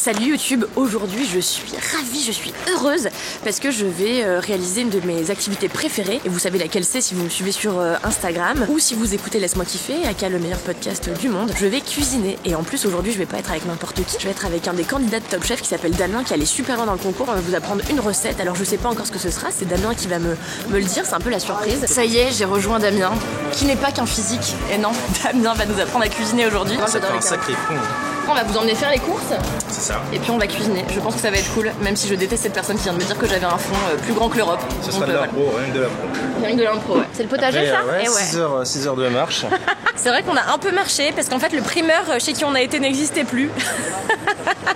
Salut YouTube, aujourd'hui je suis ravie, je suis heureuse parce que je vais réaliser une de mes activités préférées et vous savez laquelle c'est si vous me suivez sur Instagram ou si vous écoutez Laisse-moi kiffer, aka le meilleur podcast du monde. Je vais cuisiner et en plus aujourd'hui je vais pas être avec n'importe qui, je vais être avec un des candidats de Top Chef qui s'appelle Damien qui allait super loin dans le concours. On va vous apprendre une recette, alors je sais pas encore ce que ce sera, c'est Damien qui va me le dire, c'est un peu la surprise. Ça y est, j'ai rejoint Damien qui n'est pas qu'un physique, et non, Damien va nous apprendre à cuisiner aujourd'hui. Ça fait un sacré con. On va vous emmener faire les courses. C'est ça. Et puis on va cuisiner. Je pense que ça va être cool, même si je déteste cette personne qui vient de me dire que j'avais un fond plus grand que l'Europe. Ce sera de l'impro, rien que de l'impro. Rien que de l'impro, ouais. C'est le potager ça ouais, 6 heures de marche. C'est vrai qu'on a un peu marché parce qu'en fait le primeur chez qui on a été n'existait plus.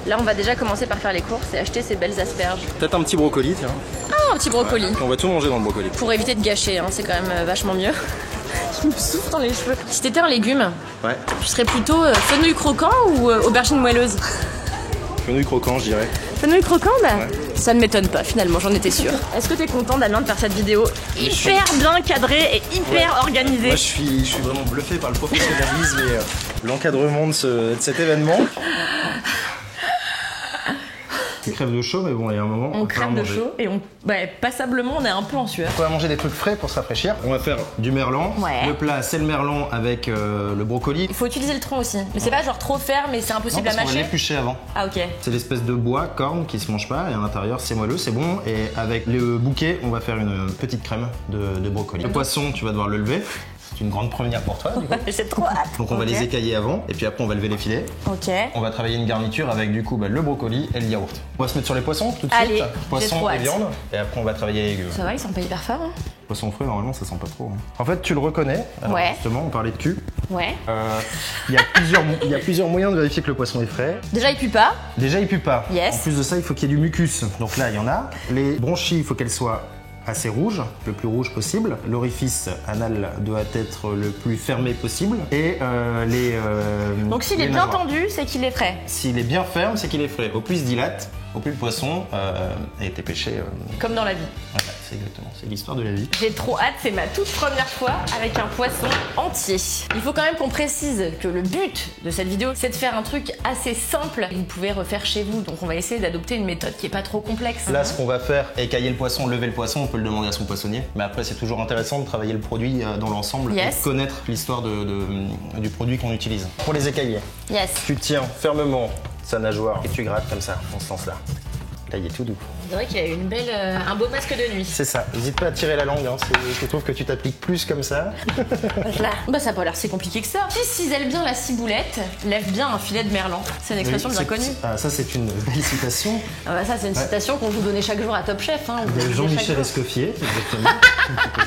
Là on va déjà commencer par faire les courses et acheter ces belles asperges. Peut-être un petit brocoli, tiens. Ah, un petit brocoli. Ouais, on va tout manger dans le brocoli. Pour éviter de gâcher, hein, c'est quand même vachement mieux. Je me souffle dans les cheveux. Si t'étais un légume, ouais. Tu serais plutôt fenouil croquant ou aubergine moelleuse? Fenouil croquant, je dirais. Fenouil croquant, bah ouais. Ça ne m'étonne pas finalement, j'en étais sûre. Est-ce que t'es content Damien de faire cette vidéo hyper bien cadrée et hyper organisée? Moi je suis vraiment bluffé par le professionnalisme et l'encadrement de cet événement. On crève de chaud, mais bon, il y a un moment. On crève de chaud et passablement, on est un peu en sueur. On va manger des trucs frais pour se rafraîchir. On va faire du merlan. Ouais. Le plat, c'est le merlan avec le brocoli. Il faut utiliser le tronc aussi. Mais c'est pas genre trop ferme et c'est impossible à mâcher. On va l'éplucher avant. Ah, ok. C'est l'espèce de bois, corne, qui se mange pas. Et à l'intérieur, c'est moelleux, c'est bon. Et avec le bouquet, on va faire une petite crème de brocoli. Le poisson, tu vas devoir le lever. C'est une grande première pour toi, du coup. J'ai trop hâte. Donc on va les écailler avant, et puis après on va lever les filets. Ok. On va travailler une garniture avec du coup le brocoli et le yaourt. On va se mettre sur les poissons tout de Allez, suite. Poisson et viande, et après on va travailler les légumes. Ça va, ils sont pas hyper forts, hein? Poisson frais, normalement ça sent pas trop. Hein. En fait, tu le reconnais. Alors, ouais. Justement, on parlait de cul. Ouais. Il y a plusieurs moyens de vérifier que le poisson est frais. Déjà, il pue pas. Déjà, il pue pas. Yes. En plus de ça, il faut qu'il y ait du mucus. Donc là, il y en a. Les bronchies, il faut qu'elles soient assez rouge, le plus rouge possible. L'orifice anal doit être le plus fermé possible. Et donc s'il est bien tendu, c'est qu'il est frais. S'il est bien ferme, c'est qu'il est frais. Au plus il se dilate, au plus le poisson a été pêché. Comme dans la vie. Voilà, c'est exactement, c'est l'histoire de la vie. J'ai trop hâte, c'est ma toute première fois avec un poisson entier. Il faut quand même qu'on précise que le but de cette vidéo, c'est de faire un truc assez simple que vous pouvez refaire chez vous. Donc on va essayer d'adopter une méthode qui est pas trop complexe. Là, ce qu'on va faire, écailler le poisson, lever le poisson, on peut le demander à son poissonnier. Mais après, c'est toujours intéressant de travailler le produit dans l'ensemble et de connaître l'histoire du produit qu'on utilise. Pour les écailler, tu tiens fermement sa nageoire et tu grattes comme ça, dans ce sens-là. Là, il est tout doux. On dirait qu'il y a un beau masque de nuit. C'est ça. N'hésite pas à tirer la langue. Hein. Je trouve que tu t'appliques plus comme ça. Là. Bah, ça a pas l'air si compliqué que ça. Qui cisèle bien la ciboulette, lève bien un filet de merlan. C'est une expression bien connue. Ah, ça, c'est une belle citation. Ah bah, ça, c'est une citation qu'on vous donnait chaque jour à Top Chef. Hein, de Jean-Michel Escoffier, exactement.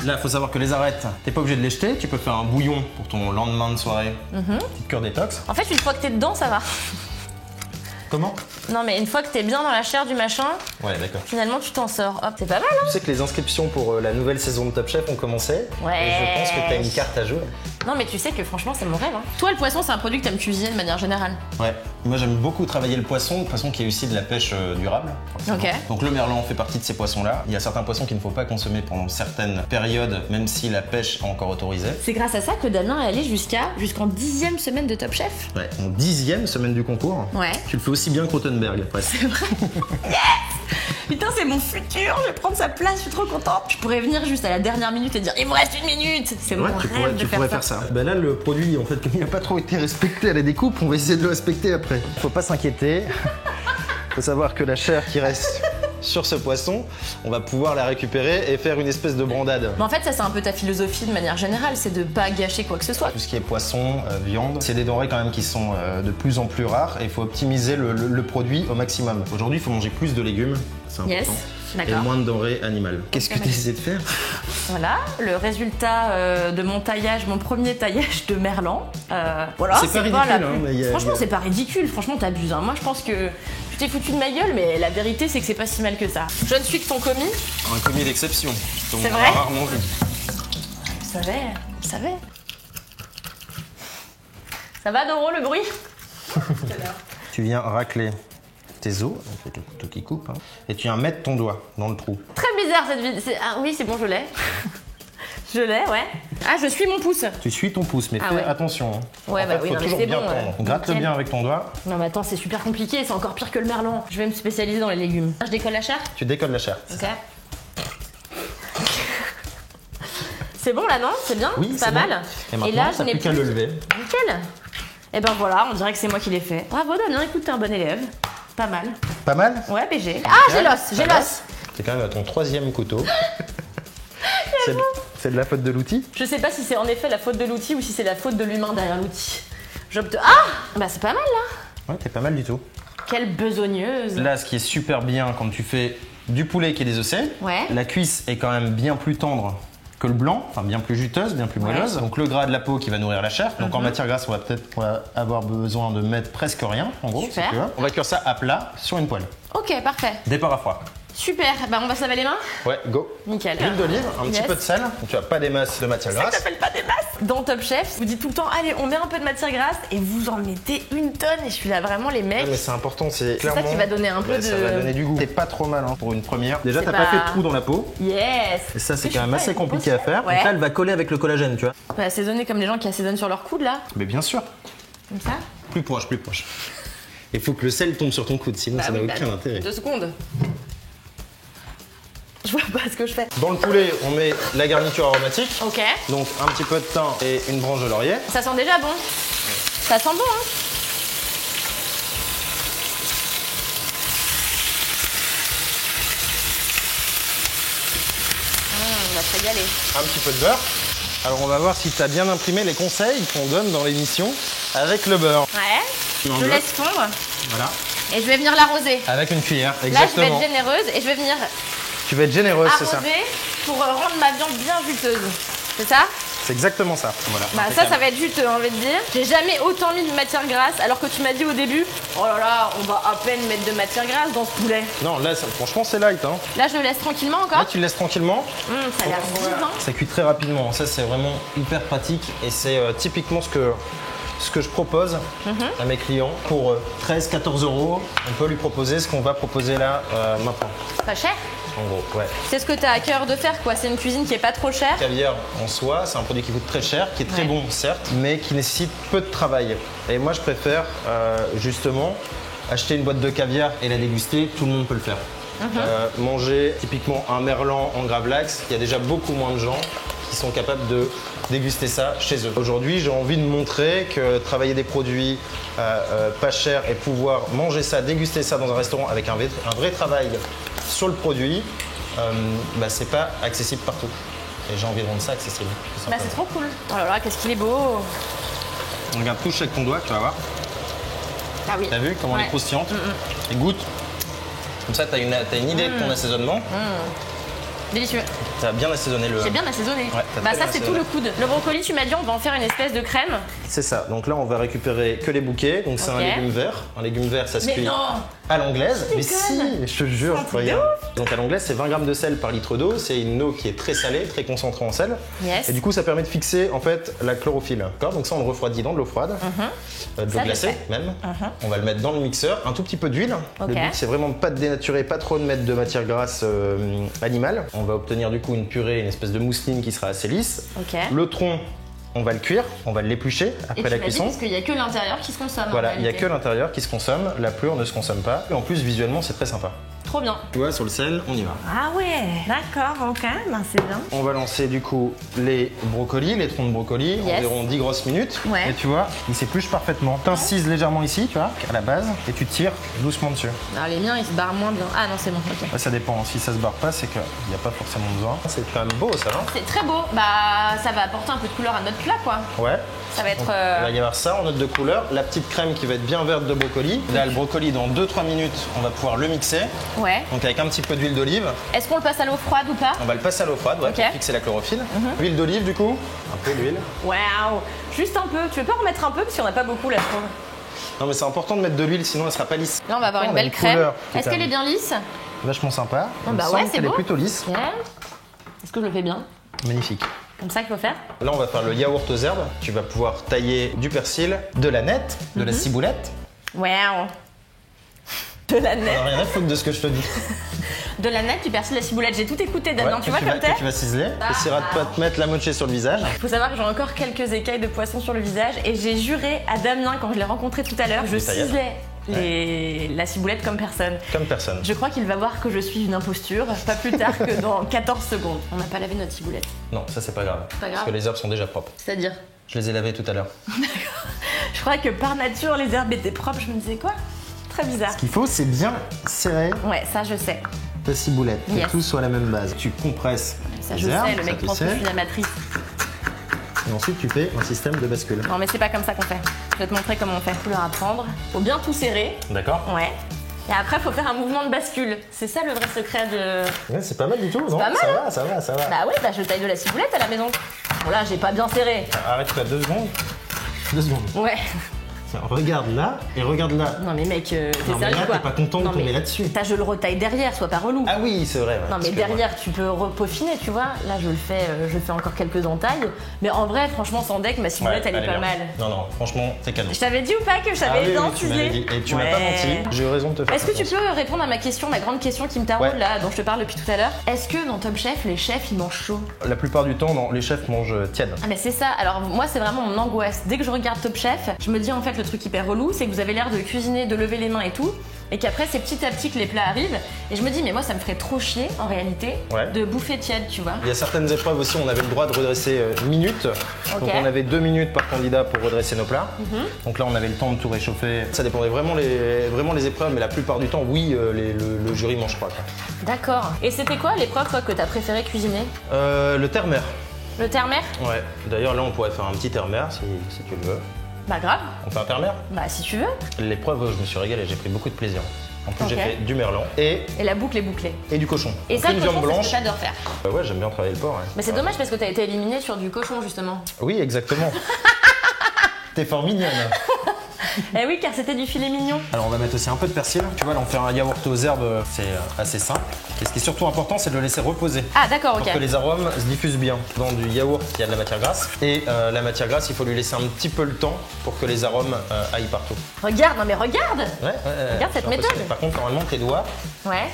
Là, il faut savoir que les arêtes, t'es pas obligé de les jeter. Tu peux faire un bouillon pour ton lendemain de soirée. Petite cure détox. En fait, une fois que t'es dedans, ça va. Comment? Non mais une fois que t'es bien dans la chair du machin, ouais, d'accord. Finalement tu t'en sors. Hop, c'est pas mal hein. Tu sais que les inscriptions pour la nouvelle saison de Top Chef ont commencé. Ouais. Et je pense que t'as une carte à jouer. Non mais tu sais que franchement c'est mon rêve hein. Toi le poisson c'est un produit que t'aimes cuisiner de manière générale. Ouais. Moi j'aime beaucoup travailler le poisson qui est aussi de la pêche durable. Ok. Donc le merlan fait partie de ces poissons-là. Il y a certains poissons qu'il ne faut pas consommer pendant certaines périodes, même si la pêche est encore autorisée. C'est grâce à ça que Damien est allé jusqu'en 10e semaine de Top Chef. Ouais, en 10e semaine du concours. Ouais. Tu le fais aussi bien que Rothenberg presque. C'est vrai. Yes. Putain, c'est mon futur, je vais prendre sa place, je suis trop contente. Je pourrais venir juste à la dernière minute et dire il vous reste 1 minute. C'est mon rêve de faire ça. Ben là, le produit, en fait, comme il n'a pas trop été respecté à la découpe, on va essayer de le respecter après. Faut pas s'inquiéter. Faut savoir que la chair qui reste sur ce poisson, on va pouvoir la récupérer et faire une espèce de brandade. Mais en fait, ça c'est un peu ta philosophie de manière générale, c'est de pas gâcher quoi que ce soit. Tout ce qui est poisson, viande, c'est des denrées quand même qui sont de plus en plus rares et il faut optimiser le produit au maximum. Aujourd'hui, il faut manger plus de légumes, c'est important. Yes. Et moins de denrées animales. Qu'est-ce que tu essaies de faire? Voilà, le résultat de mon taillage, mon premier taillage de merlan. Voilà, c'est pas ridicule. Franchement, c'est pas ridicule. Franchement, t'abuses. Hein. Moi, je pense que tu t'es foutu de ma gueule, mais la vérité, c'est que c'est pas si mal que ça. Je ne suis que ton commis. Un commis d'exception. C'est vrai. Rarement vu. Je savais. Ça va, Doro, le bruit? Tu viens racler tes os, avec le couteau qui coupe, hein, et tu viens mettre ton doigt dans le trou. Très bizarre cette vidéo. Ah oui, c'est bon, je l'ai. Je l'ai, ouais. Ah, je suis mon pouce. Tu suis ton pouce, mais fais attention. Ouais, en fait, faut toujours bien tendre. Gratte-le bien avec ton doigt. Non, mais attends, c'est super compliqué, c'est encore pire que le merlan. Je vais me spécialiser dans les légumes. Je décolle la chair? Tu décolles la chair. Ok. C'est bon là, non? C'est bien? Oui, c'est pas mal. Et là, je n'ai plus qu'à le lever. Nickel. Et ben voilà, on dirait que c'est moi qui l'ai fait. Bravo Damien, écoute, t'es un bon élève. Pas mal. Pas mal? Ouais, BG. Ah, j'ai l'os. C'est quand même à ton 3e couteau. C'est de la faute de l'outil? Je sais pas si c'est en effet la faute de l'outil ou si c'est la faute de l'humain derrière l'outil. Ah! Bah c'est pas mal là. Ouais, t'es pas mal du tout. Quelle besogneuse. Là, ce qui est super bien quand tu fais du poulet qui est désossé, la cuisse est quand même bien plus tendre que le blanc, enfin bien plus juteuse, bien plus moelleuse. Donc le gras de la peau qui va nourrir la chair. Donc en matière grasse, on va avoir besoin de mettre presque rien, en gros. Super. Si tu veux. On va cuire ça à plat sur une poêle. Ok, parfait. Départ à froid. Super, bah on va se laver les mains? Ouais, go. Nickel. L'huile d'olive, un petit peu de sel. Tu as pas des masses de matière grasse. Ça s'appelle pas des masses. Dans Top Chef, vous dites tout le temps, allez, on met un peu de matière grasse et vous en mettez une tonne. Et je suis là vraiment les mecs. Ouais, mais c'est important, c'est clairement. Ça qui va donner un peu de. Ça va donner du goût. C'est pas trop mal pour une première. Déjà, t'as pas fait de trou dans la peau. Yes. Et ça, c'est quand même assez compliqué à faire. Donc là, elle va coller avec le collagène, tu vois. On va assaisonner comme les gens qui assaisonnent sur leur coude là. Mais bien sûr. Comme ça. Plus proche, plus proche. Il faut que le sel tombe sur ton coude, sinon ça n'a aucun intérêt. 2 secondes. Je vois pas ce que je fais. Dans le poulet, on met la garniture aromatique. Ok. Donc un petit peu de thym et une branche de laurier. Ça sent déjà bon. Ça sent bon, hein. On va se régaler. Un petit peu de beurre. Alors on va voir si tu as bien imprimé les conseils qu'on donne dans l'émission avec le beurre. Ouais. Je laisse fondre. Voilà. Et je vais venir l'arroser. Avec une cuillère, exactement. Là, je vais être généreuse et je vais venir tu vas être généreuse, c'est ça. arroser pour rendre ma viande bien juteuse. C'est ça? C'est exactement ça. Voilà. Bah ça va être juteux, hein, on va te dire. J'ai jamais autant mis de matière grasse alors que tu m'as dit au début, oh là là, on va à peine mettre de matière grasse dans ce poulet. Non, là, franchement, c'est light. Hein. Là, je le laisse tranquillement encore. Là, tu le laisses tranquillement. Ça a l'air vivant. Ça cuit très rapidement. Ça, c'est vraiment hyper pratique et c'est typiquement ce que je propose à mes clients. Pour 13-14 €, on peut lui proposer ce qu'on va proposer là maintenant. Pas cher? En gros, ouais. C'est ce que tu as à cœur de faire, quoi. C'est une cuisine qui est pas trop chère. Le caviar en soi, c'est un produit qui coûte très cher, qui est très bon certes, mais qui nécessite peu de travail. Et moi, je préfère justement acheter une boîte de caviar et la déguster. Tout le monde peut le faire. Manger typiquement un merlan en gravlax, il y a déjà beaucoup moins de gens qui sont capables de déguster ça chez eux. Aujourd'hui, j'ai envie de montrer que travailler des produits pas chers et pouvoir manger ça, déguster ça dans un restaurant avec un vrai travail sur le produit, c'est pas accessible partout. Et j'ai envie de rendre ça accessible. Bah, c'est trop cool. Oh là là, qu'est-ce qu'il est beau. Regarde, touche avec ton doigt, tu vas voir. Ah oui. T'as vu comment elle est croustillante? Et goûte. Comme ça, t'as une idée de ton assaisonnement. Délicieux. Tu as bien assaisonné le. J'ai bien assaisonné. Ouais, bah ça c'est tout le coude. Le brocoli, tu m'as dit on va en faire une espèce de crème. C'est ça. Donc là on va récupérer que les bouquets. Donc c'est un légume vert. Un légume vert ça se cuit à l'anglaise. Mais si, je te jure. Regarde. Donc à l'anglaise c'est 20 g de sel par litre d'eau. C'est une eau qui est très salée, très concentrée en sel. Yes. Et du coup ça permet de fixer en fait la chlorophylle. D'accord. Donc ça on le refroidit dans de l'eau froide, de l'eau glacée même. On va le mettre dans le mixeur. Un tout petit peu d'huile. Le but c'est vraiment pas de dénaturer, pas trop de mettre de matière grasse animale. On va obtenir du coup une purée, une espèce de mousseline qui sera assez lisse. Le tronc, on va le cuire, on va l'éplucher après la cuisson. Parce qu'il n'y a que l'intérieur qui se consomme. Voilà, il n'y a que l'intérieur qui se consomme, la pleure ne se consomme pas. Et en plus, visuellement, c'est très sympa. Trop bien. Tu vois, sur le sel, on y va. Ah ouais, d'accord, ok, ben c'est bien. On va lancer du coup les brocolis, les troncs de brocolis, environ 10 grosses minutes. Et tu vois, ils s'épluchent parfaitement. T'incises légèrement ici, tu vois, à la base, et tu tires doucement dessus. Alors les miens, ils se barrent moins bien. Ah non, c'est bon, ok. Ouais, ça dépend, si ça se barre pas, c'est qu'il n'y a pas forcément besoin. C'est quand même beau ça, hein? C'est très beau, bah ça va apporter un peu de couleur à notre plat, quoi. Ouais. Ça va être. Donc, il va y avoir ça en note de couleur, la petite crème qui va être bien verte de brocoli. Là, le brocoli, dans 2-3 minutes, on va pouvoir le mixer. Ouais. Donc avec un petit peu d'huile d'olive. Est-ce qu'on le passe à l'eau froide ou pas? On va le passer à l'eau froide, ouais, pour fixer la chlorophylle. Huile d'olive du coup, un peu d'huile. Waouh. Juste un peu. Tu veux pas en remettre un peu parce qu'il n'y en a pas beaucoup là, je trouve. Non mais c'est important de mettre de l'huile, sinon elle sera pas lisse. Là, on va avoir une belle crème. Est-ce qu'elle est bien lisse? Vachement sympa. Bah ouais, c'est beau. Elle est plutôt lisse. Est-ce que je le fais bien? Magnifique. Comme ça qu'il faut faire? Là, on va faire le yaourt aux herbes. Tu vas pouvoir tailler du persil, de la nette, de la ciboulette. Waouh. De la nette. Rien à foutre de ce que je te dis. De la nette, tu perces la ciboulette. J'ai tout écouté, Damien. Tu vois comme t'es. Tu vas ciseler. T'essaieras de pas te mettre la moitié sur le visage. Faut savoir que j'ai encore quelques écailles de poisson sur le visage et j'ai juré à Damien quand je l'ai rencontré tout à l'heure, je ciselais la ciboulette comme personne. Comme personne. Je crois qu'il va voir que je suis une imposture, pas plus tard que dans 14 secondes. On n'a pas lavé notre ciboulette. Non, ça c'est pas grave. Parce que les herbes sont déjà propres. C'est-à-dire? Je les ai lavées tout à l'heure. D'accord. Je crois que par nature les herbes étaient propres. Je me disais quoi? Très bizarre. Ce qu'il faut, c'est bien serrer. Ouais, ça je sais. Ta ciboulette, que tout soit à la même base. Tu compresses. Ça je sais, le mec pense que je suis la matrice. Et ensuite, tu fais un système de bascule. Non, mais c'est pas comme ça qu'on fait. Je vais te montrer comment on fait. Faut leur apprendre. Faut bien tout serrer. D'accord. Ouais. Et après, faut faire un mouvement de bascule. C'est ça le vrai secret de. Ouais, c'est pas mal du tout, non? Pas mal. Ça va. Bah ouais, bah je taille de la ciboulette à la maison. Bon là, j'ai pas bien serré. Arrête-toi 2 secondes. 2 secondes. Ouais. Regarde là et regarde là. Non mais mec, t'es sérieux là, quoi? T'es pas content de tomber là-dessus. Je le retaille derrière, sois pas relou. Ah oui, c'est vrai. Ouais, non mais derrière, tu peux repeaufiner, tu vois. Là, je fais encore quelques entailles. Mais en vrai, franchement, sans deck, ma ciboulette, elle est pas mal. Non, franchement, c'est canon. Je t'avais dit ou pas que je t'avais bien ciselé? Et tu m'as pas menti, j'ai eu raison de te faire. Est-ce que tu peux répondre à ma question, ma grande question qui me taraude là, dont je te parle depuis tout à l'heure? Est-ce que dans Top Chef, les chefs, ils mangent chaud? La plupart du temps, non, les chefs mangent tiède. Ah mais c'est ça, alors moi c'est vraiment mon angoisse. Dès que je regarde Top Chef, je me dis en fait le truc hyper relou, c'est que vous avez l'air de cuisiner, de lever les mains et tout, et qu'après c'est petit à petit que les plats arrivent, et je me dis mais moi ça me ferait trop chier en réalité de bouffer tiède, tu vois. Il y a certaines épreuves aussi, on avait le droit de redresser minutes, donc on avait 2 minutes par candidat pour redresser nos plats, donc là on avait le temps de tout réchauffer. Ça dépendait vraiment les épreuves, mais la plupart du temps oui, le jury mange pas. D'accord. Et c'était quoi l'épreuve toi que t'as préféré cuisiner? Le terre-mer. Le terre-mer? Ouais, d'ailleurs là on pourrait faire un petit terre-mer si tu le veux. Bah grave. On fait un terre-mer? Bah si tu veux. L'épreuve, je me suis régalé, j'ai pris beaucoup de plaisir. En plus j'ai fait du merlan et la boucle est bouclée. Et du cochon. Et ça, le cochon, c'est ce que j'adore faire. Ouais, j'aime bien travailler le porc. Mais c'est dommage parce que t'as été éliminé sur du cochon justement. Oui, exactement. T'es fort mignonne. Eh oui, car c'était du filet mignon. Alors on va mettre aussi un peu de persil. Tu vois, là on fait un yaourt aux herbes, c'est assez simple. Et ce qui est surtout important, c'est de le laisser reposer. Ah d'accord, ok. Pour que les arômes se diffusent bien. Dans du yaourt, il y a de la matière grasse. Et la matière grasse, il faut lui laisser un petit peu le temps pour que les arômes aillent partout. Regarde, non mais regarde. Regarde cette méthode. Par contre, normalement, tes doigts,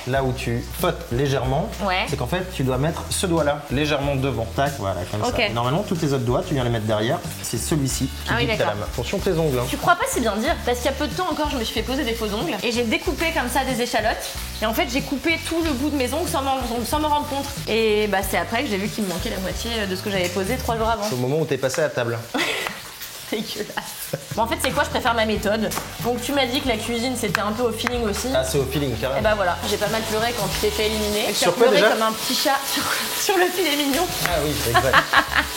là où tu frottes légèrement, c'est qu'en fait, tu dois mettre ce doigt-là légèrement devant. Tac, voilà, comme ça. Normalement, tous tes autres doigts, tu viens les mettre derrière. C'est celui-ci qui dicte la main. Attention tes ongles. Tu crois pas si bien dire, parce qu'il y a peu de temps encore, je me suis fait poser des faux ongles et j'ai découpé comme ça des échalotes. Et en fait, j'ai coupé tout le bout de mes ongles sans me rendre compte. Et bah, c'est après que j'ai vu qu'il me manquait la moitié de ce que j'avais posé 3 jours avant. C'est au moment où t'es passé à table. Dégueulasse. Bon, en fait, c'est quoi? Je préfère ma méthode. Donc, tu m'as dit que la cuisine c'était un peu au feeling aussi. Ah, c'est au feeling, carrément. Et bah voilà, j'ai pas mal pleuré quand tu t'es fait éliminer. Sur quoi déjà? Comme un petit chat sur le filet mignon. Ah oui, c'est exact.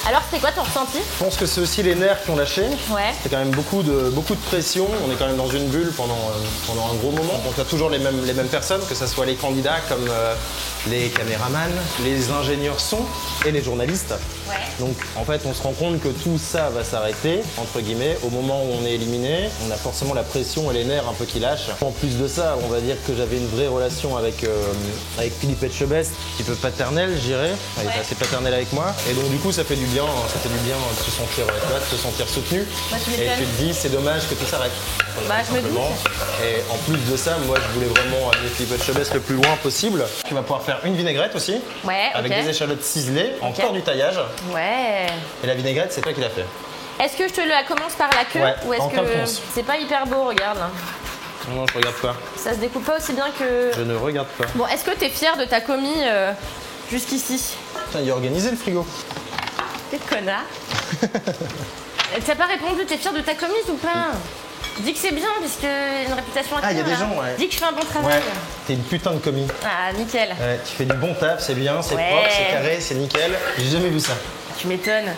Alors, c'était quoi ton ressenti? Je pense que c'est aussi les nerfs qui ont lâché. Ouais. C'est quand même beaucoup de pression. On est quand même dans une bulle pendant un gros moment. Donc, il y a toujours les mêmes personnes, que ce soit les candidats comme les caméramans, les ingénieurs son et les journalistes. Ouais. Donc, en fait, on se rend compte que tout ça va s'arrêter, entre guillemets, au moment où on est éliminé. On a forcément la pression et les nerfs un peu qui lâchent. En plus de ça, on va dire que j'avais une vraie relation avec Philippe Etchebest, un petit peu paternel, je dirais. Il était assez paternel avec moi. Et donc, du coup, ça fait du bien de se sentir, de se sentir soutenu. Bah, et tu te dis, c'est dommage que tout s'arrête. Bah, je me doute. Et en plus de ça, moi, je voulais vraiment amener Philippe Etchebest le plus loin possible. Tu vas pouvoir faire une vinaigrette aussi. Ouais, avec des échalotes ciselées, encore du taillage. Ouais. Et la vinaigrette, c'est toi qui l'as fait. Est-ce que je te la commence par la queue ou est-ce que c'est pas hyper beau, regarde là. Non, je regarde pas. Ça se découpe pas aussi bien que... Je ne regarde pas. Bon, est-ce que t'es fier de ta commis jusqu'ici? Putain, il a organisé le frigo. Quel connard. T'as pas répondu, t'es fier de ta commise ou pas? Dis que c'est bien, puisque y a une réputation à faire. Ah, il y a des gens, ouais. Dis que je fais un bon travail. Ouais, t'es une putain de commis. Ah, nickel. Ouais, tu fais du bon taf, c'est bien, c'est propre, c'est carré, c'est nickel. J'ai jamais vu ça. Tu m'étonnes.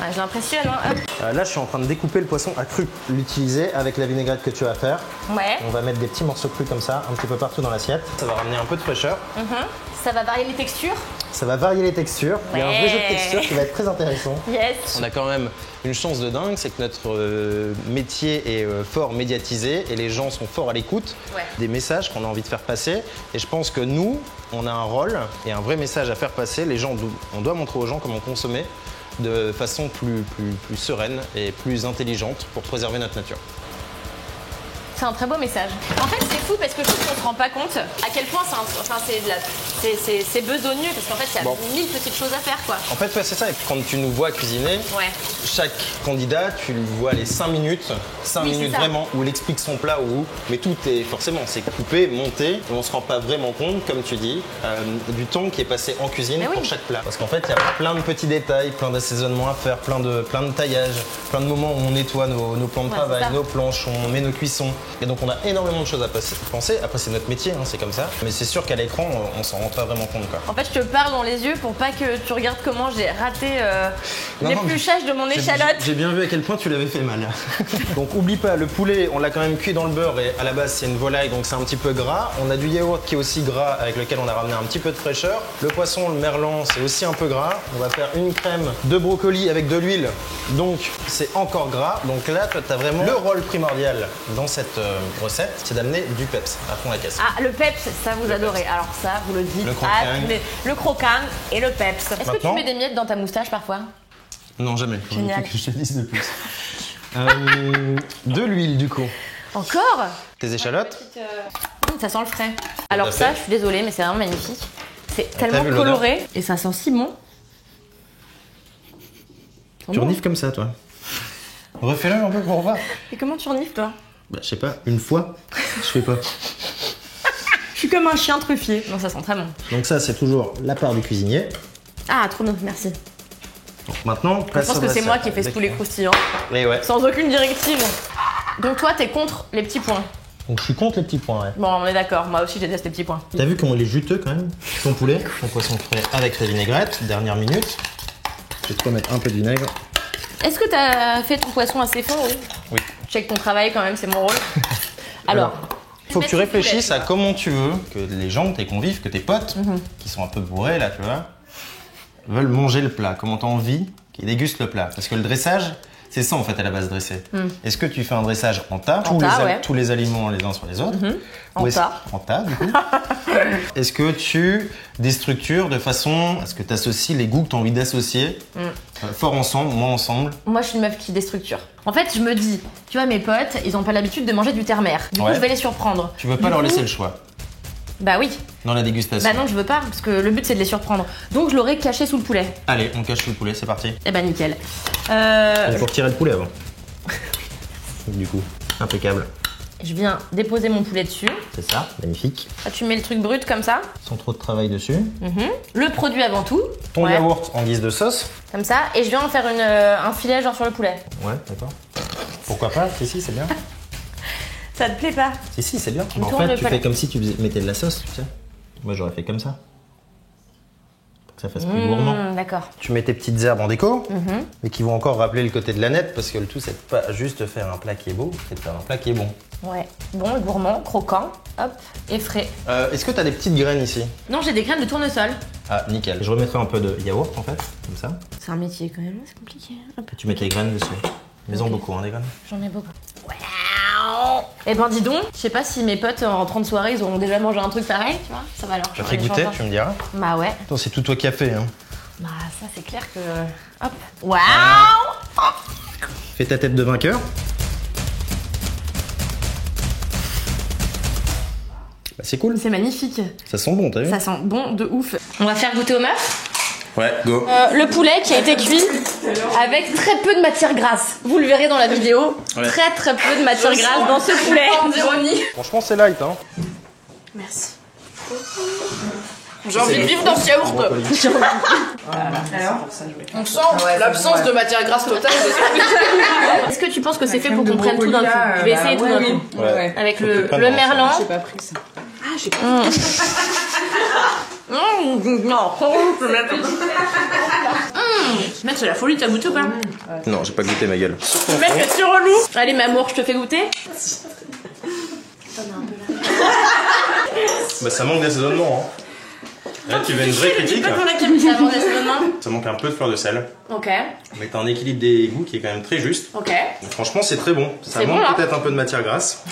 Ah, je l'impressionne, hein. Là, je suis en train de découper le poisson à cru. L'utiliser avec la vinaigrette que tu vas faire. Ouais. On va mettre des petits morceaux crus comme ça, un petit peu partout dans l'assiette. Ça va ramener un peu de fraîcheur. Ça va varier les textures. Ça va varier les textures. Il y a un vrai jeu de textures qui va être très intéressant. Yes. On a quand même une chance de dingue, c'est que notre métier est fort médiatisé et les gens sont forts à l'écoute des messages qu'on a envie de faire passer. Et je pense que nous, on a un rôle et un vrai message à faire passer. Les gens, on doit montrer aux gens comment consommer de façon plus sereine et plus intelligente pour préserver notre nature. C'est un très beau message. En fait, c'est fou parce que je trouve qu'on se rend pas compte à quel point c'est besogneux parce qu'en fait, il y a 1000 petites choses à faire, quoi. En fait, ouais, c'est ça. Et puis quand tu nous vois cuisiner, chaque candidat, tu le vois les 5 minutes. 5 minutes vraiment où il explique son plat mais tout est forcément, c'est coupé, monté, et on se rend pas vraiment compte, comme tu dis, du temps qui est passé en cuisine pour chaque plat. Parce qu'en fait, il y a plein de petits détails, plein d'assaisonnements à faire, plein de taillages, plein de moments où on nettoie nos plans de travail, nos planches, on met nos cuissons. Et donc on a énormément de choses à penser. Après, c'est notre métier, hein, c'est comme ça. Mais c'est sûr qu'à l'écran, on s'en rend pas vraiment compte, quoi. En fait, je te parle dans les yeux pour pas que tu regardes comment j'ai raté l'épluchage de mon échalote. J'ai bien vu à quel point tu l'avais fait mal. Donc oublie pas, le poulet, on l'a quand même cuit dans le beurre et à la base c'est une volaille donc c'est un petit peu gras. On a du yaourt qui est aussi gras avec lequel on a ramené un petit peu de fraîcheur. Le poisson, le merlan, c'est aussi un peu gras. On va faire une crème de brocoli avec de l'huile, donc c'est encore gras. Donc là, tu as vraiment le rôle primordial dans cette recette, c'est d'amener du peps à fond la caisse. Ah, le peps, ça vous adorez. Alors ça, vous le dites. Le croquant et le peps. Est-ce que tu mets des miettes dans ta moustache parfois? Non, jamais. Génial. Que je te dise de plus. De l'huile du coup. Encore? Tes échalotes? Ça sent le frais. Alors ça, je suis désolée, mais c'est vraiment magnifique. C'est tellement coloré et ça sent si bon. Tu renifles comme ça, toi? Refais-le un peu pour voir. Et comment tu renifles, toi? Bah, je sais pas, une fois, je fais pas. Je suis comme un chien truffier. Non, ça sent très bon. Donc ça, c'est toujours la part du cuisinier. Ah, trop bien, merci. Donc maintenant, je pense que c'est moi qui ai fait ce poulet croustillant. Et ouais. Sans aucune directive. Donc toi, t'es contre les petits points. Donc je suis contre les petits points, ouais. Bon, on est d'accord. Moi aussi, je déteste les petits points. T'as vu comment il est juteux quand même, ton poulet, ton poisson frais avec la vinaigrette, dernière minute. Je vais te remettre un peu de vinaigre. Est-ce que t'as fait ton poisson assez fond? Oui. Check ton travail quand même, c'est mon rôle. Alors, faut que tu réfléchisses à comment tu veux que les gens, tes convives, que tes potes, qui sont un peu bourrés là, tu vois, veulent manger le plat. Comment t'as envie qu'ils dégustent le plat? Parce que le dressage, c'est ça en fait à la base dressé. Est-ce que tu fais un dressage en tas, tous les aliments les uns sur les autres? En tas. En tas, du coup. Est-ce que tu déstructures de façon à ce que tu associes les goûts que tu as envie d'associer fort ensemble, moins ensemble? Moi, je suis une meuf qui déstructure. En fait, je me dis, tu vois, mes potes, ils ont pas l'habitude de manger du terre-mer. Du coup, je vais les surprendre. Tu veux pas leur laisser le choix? Bah oui. Dans la dégustation? Bah non, je veux pas, parce que le but c'est de les surprendre. Donc je l'aurais caché sous le poulet. Allez, on cache sous le poulet, c'est parti. Eh bah nickel. Il faut retirer le poulet avant. Du coup, impeccable. Je viens déposer mon poulet dessus. C'est ça, magnifique. Ah, tu mets le truc brut comme ça. Sans trop de travail dessus. Le produit avant tout. Ton yaourt en guise de sauce. Comme ça, et je viens en faire un filet genre sur le poulet. Ouais, d'accord. Pourquoi pas? Si, c'est bien. Ça te plaît pas? Si, c'est bien. Bah, en fait, tu fais comme si tu mettais de la sauce, tu sais. Moi, j'aurais fait comme ça. Pour que ça fasse plus gourmand. D'accord. Tu mets tes petites herbes en déco, mais qui vont encore rappeler le côté de la nette, parce que le tout, c'est de pas juste faire un plat qui est beau, c'est de faire un plat qui est bon. Ouais. Bon, gourmand, croquant, hop, et frais. Est-ce que tu as des petites graines ici? Non, j'ai des graines de tournesol. Ah, nickel. Je remettrai un peu de yaourt, en fait, comme ça. C'est un métier quand même, c'est compliqué. Hop. Tu mets tes graines dessus. Mais-en beaucoup, hein, des graines. J'en ai beaucoup. Eh ben dis donc, je sais pas si mes potes en rentrant de soirée ils auront déjà mangé un truc pareil, tu vois, ça va leur changer. Je ferai goûter, tu me diras. Bah ouais. Attends, c'est tout toi qui as fait, hein. Bah ça c'est clair que... Hop. Waouh. Fais ta tête de vainqueur. Bah, c'est cool. C'est magnifique. Ça sent bon, t'as vu? Ça sent bon de ouf. On va faire goûter aux meufs. Ouais, go. Le poulet qui a été cuit avec très peu de matière grasse. Vous le verrez dans la vidéo. Ouais. Très peu de matière grasse dans ce poulet. Franchement, c'est light, hein. Merci. J'ai envie de vivre dans ce yaourt. Alors, on sent l'absence de matière grasse totale. Est-ce que tu penses que c'est fait pour qu'on prenne tout d'un coup? Je vais essayer tout d'un coup. Ouais. Avec le merlan. J'ai pas pris ça. Ah, j'ai pas pris ça. Non, mec, c'est la folie, t'as goûté ou pas? Non, j'ai pas goûté, ma gueule. Mec, c'est relou. Allez, Mamour, je te fais goûter. Bah, ça manque d'assaisonnement, hein. Là, tu veux une vraie critique. Ça manque un peu de fleur de sel. Ok. Mais t'as un équilibre des goûts qui est quand même très juste. Ok. Donc, franchement, c'est très bon. Ça manque peut-être un peu de matière grasse.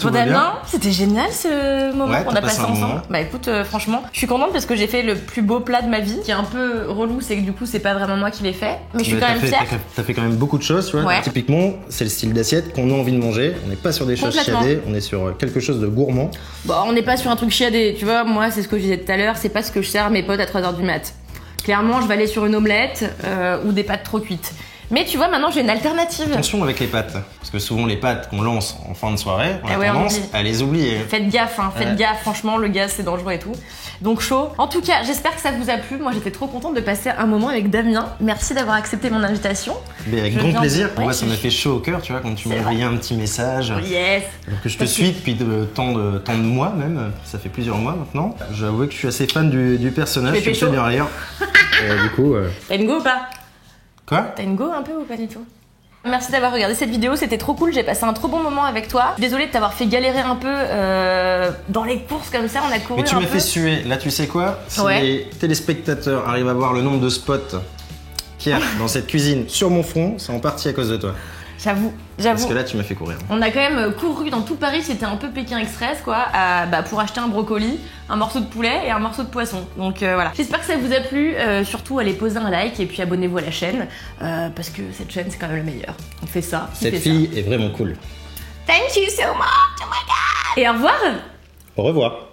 Pour Damien, c'était génial ce moment qu'on a passé ensemble. Bah écoute, franchement, je suis contente parce que j'ai fait le plus beau plat de ma vie. Ce qui est un peu relou, c'est que du coup, c'est pas vraiment moi qui l'ai fait. Mais je suis quand même fière. T'as fait quand même beaucoup de choses, tu vois. Ouais. Typiquement, c'est le style d'assiette qu'on a envie de manger. On n'est pas sur des choses chiadées, on est sur quelque chose de gourmand. Bon, on n'est pas sur un truc chiadé. Tu vois, moi, c'est ce que je disais tout à l'heure, c'est pas ce que je sers à mes potes à 3h du mat. Clairement, je vais aller sur une omelette ou des pâtes trop cuites. Mais tu vois, maintenant j'ai une alternative. Attention avec les pâtes, parce que souvent les pâtes qu'on lance en fin de soirée, on a tendance à les oublier. Faites gaffe, faites gaffe, franchement, le gaz c'est dangereux et tout. Donc chaud. En tout cas, j'espère que ça vous a plu. Moi j'étais trop contente de passer un moment avec Damien. Merci d'avoir accepté mon invitation. Mais avec grand plaisir, moi ça m'a fait chaud au cœur, tu vois, quand tu m'as envoyé un petit message. Yes. Alors que je te suis depuis tant de mois même, ça fait plusieurs mois maintenant. J'avoue que je suis assez fan du personnage, tu me fais bien rire. Du coup... T'as une go ou pas? Quoi? T'as une go un peu ou pas du tout? Merci d'avoir regardé cette vidéo, c'était trop cool, j'ai passé un trop bon moment avec toi. Désolée de t'avoir fait galérer un peu dans les courses comme ça, on a couru. Mais tu m'as fait suer, là tu sais quoi? Si les téléspectateurs arrivent à voir le nombre de spots qu'il y a dans cette cuisine sur mon front, c'est en partie à cause de toi. J'avoue. Parce que là, tu m'as fait courir. On a quand même couru dans tout Paris, c'était un peu Pékin Express, quoi, pour acheter un brocoli, un morceau de poulet et un morceau de poisson. Donc voilà. J'espère que ça vous a plu. Surtout, allez poser un like et puis abonnez-vous à la chaîne. Parce que cette chaîne, c'est quand même la meilleure. On fait ça. Cette fille est vraiment cool. Thank you so much. Oh my god. Et au revoir. Au revoir.